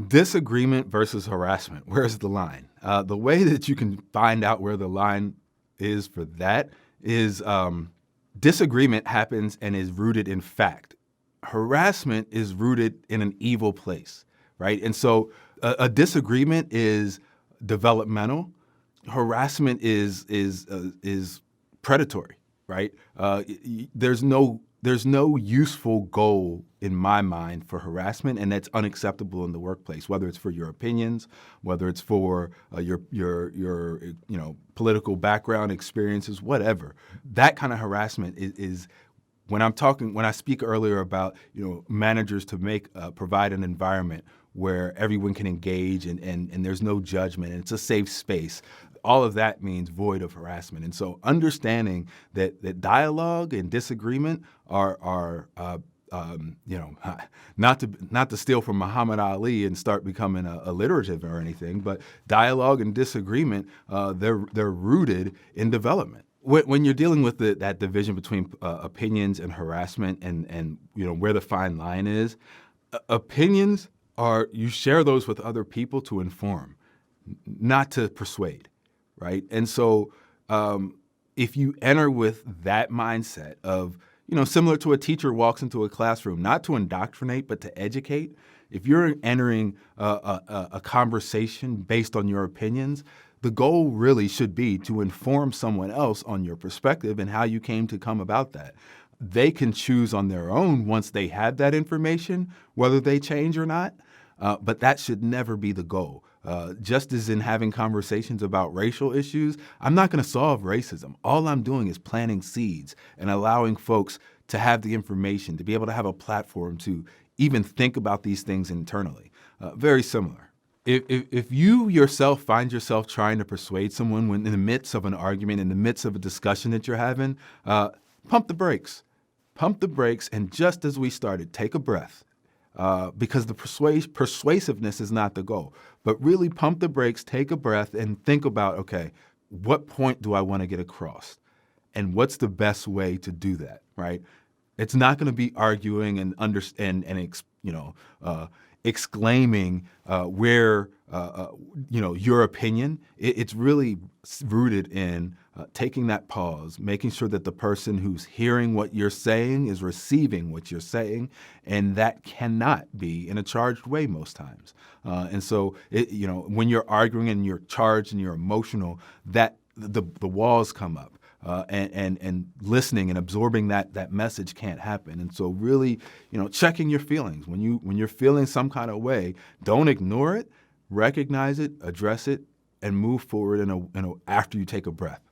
Disagreement versus harassment. Where's the line? The way that you can find out where the line is for that is disagreement happens and is rooted in fact. Harassment is rooted in an evil place, right? And so a disagreement is developmental. Harassment is predatory, right? There's no useful goal in my mind for harassment, and that's unacceptable in the workplace. Whether it's for your opinions, whether it's for your political background, experiences, whatever. That kind of harassment is when I speak earlier about managers to provide an environment where everyone can engage and there's no judgment and it's a safe space. All of that means void of harassment. And so understanding that dialogue and disagreement are not to steal from Muhammad Ali and start becoming alliterative or anything, but dialogue and disagreement, they're rooted in development. When you're dealing with that division between opinions and harassment and where the fine line is, opinions you share those with other people to inform, not to persuade. Right. And so if you enter with that mindset of, similar to a teacher walks into a classroom, not to indoctrinate, but to educate, if you're entering a conversation based on your opinions, the goal really should be to inform someone else on your perspective and how you came to come about that. They can choose on their own once they have that information, whether they change or not. But that should never be the goal. Just as in having conversations about racial issues, I'm not going to solve racism. All I'm doing is planting seeds and allowing folks to have the information, to be able to have a platform to even think about these things internally. Very similar. If you yourself find yourself trying to persuade someone when in the midst of an argument, in the midst of a discussion that you're having, pump the brakes. Pump the brakes, and just as we started, take a breath. Because the persuasiveness is not the goal. But really pump the brakes, take a breath, and think about, okay, what point do I want to get across? And what's the best way to do that, right? It's not going to be arguing and exclaiming where your opinion. It's really rooted in taking that pause, making sure that the person who's hearing what you're saying is receiving what you're saying, and that cannot be in a charged way most times. And so, when you're arguing and you're charged and you're emotional, that the walls come up. And listening and absorbing that message can't happen. And so really, checking your feelings. When you're feeling some kind of way, don't ignore it, recognize it, address it, and move forward after you take a breath.